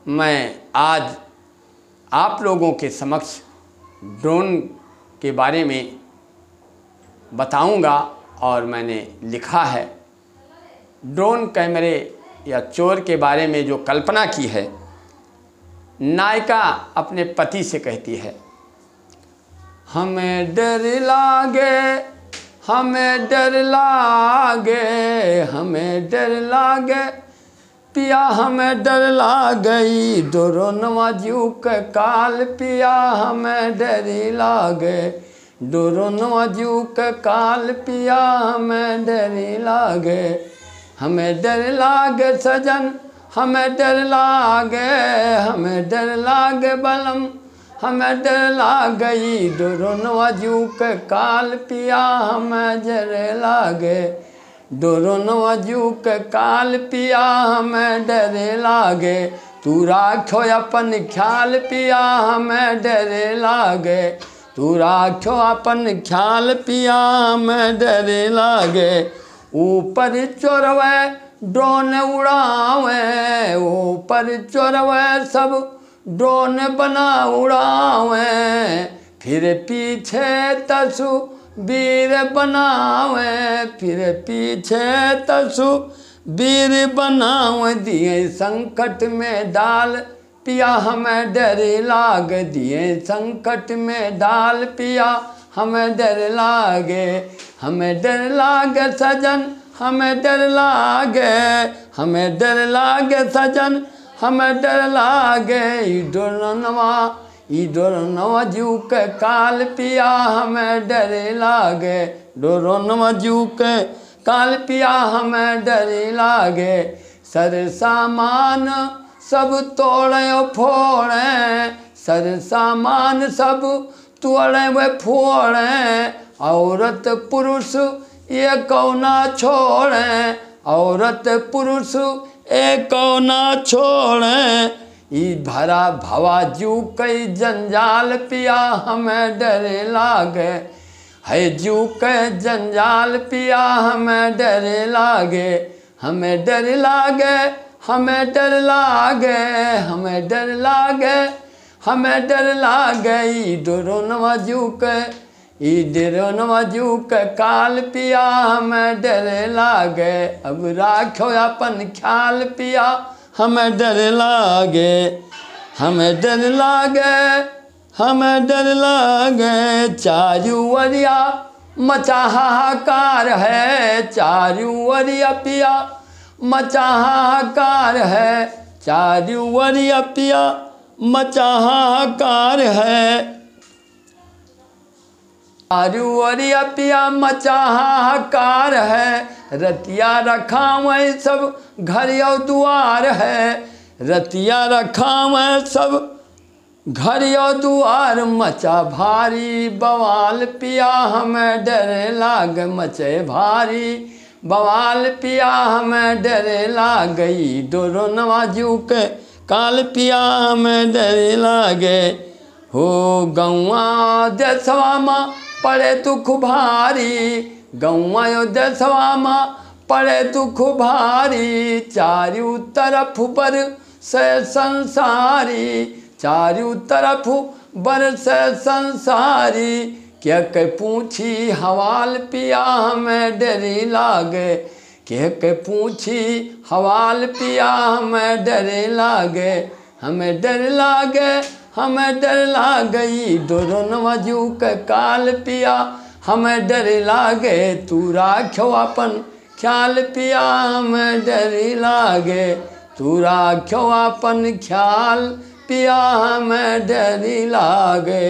मैं आज आप लोगों के समक्ष ड्रोन के बारे में बताऊंगा और मैंने लिखा है। ड्रोन कैमरे या चोर के बारे में जो कल्पना की है, नायिका अपने पति से कहती है, हमें डर लागे, हमें डर लागे, हमें डर लागे पिया, हमें डर लागई डोरोनवा जू के काल पिया, हमें डर लागे डोरोनवा जू के काल पिया, हमें डर लागे, हमें डर लागे सजन, हमें डर लागे, हमें डर लागे बलम, हमें डर लागई डोरोनवा जू के काल पिया, हमें डर लागे डोरोनवा जू के काल पिया, हमें डर लागे, तू राखो अपन ख्याल पिया, हमें डर लागे, तू राखो अपन ख्याल पिया, हमें डर लागे। ऊपर चोरवे ड्रोन उड़ावे, ऊपर चोरवे सब ड्रोन बना उड़ावे, फिर पीछे तसु वीर बनावे, फिर पीछे तसु वीर बनावे, दिए संकट में डाल पिया, हमें डर लाग, दिए संकट में डाल पिया, हमें डर लागे, हमें डर लागे सजन, हमें डर लागे, हमें डर लागे सजन, हमें डर लागे डोरोनवा जू के काल पिया, हमें डर लागे डोरोनवा जू के काल पिया, हमें डर लागे। सर सामान सब तोड़े फोड़े, सर सामान सब तोड़े वे फोड़े, औरत पुरुष ये कौना छोड़े, औरत पुरुष एक कौना छोड़े, ई भरा भवा जू कई जंजाल पिया, हमें डर लागे, है जू के जंजाल पिया, हमें डर लागे, हमें डर लागे, हमें डर लागे, हमें डर लागे, हमें डर लागे ई डोरोनवा जू के, ई डोरोनवा जू के काल पिया, हमें डर लागे, अब राखो अपन ख्याल पिया, हमें डर लागे, हमें डर लागे, हमें डर लागे। चारू वरिया मचा हाहाकार है, चारू वरिया पिया मचा हाहाकार है, चारू वरिया पिया मचा हाहाकार है, चारू वरिया पिया मचा हाहाकार है, रतिया रखावे सब घर यो दुआर है, रतिया रखावे सब घर यो दुआर, मचा भारी बवाल पिया, हमें डर लाग, मचे भारी बवाल पिया, हमें डर लागई डोरोनवा जू के काल पिया, हमें डर लागे। हो गौआ देशवा माँ पड़े दुख भारी, गौआ यो देशवा माँ पड़े दुख भारी, चारू तरफ बर से संसारी, चारू तरफ बर से संसारी, क्या के पूछी हवाल पिया, हमें डर लागे, क्या के पूछी हवाल पिया, हमें डर लागे, हमें डर लागे, हमें डर लागई डोरोनवा जू के काल पिया, हमें डर लागे, तू राखो अपन ख्याल पिया, हमें डर लागे, तू राखो अपन ख्याल पिया, हमें डर लागे।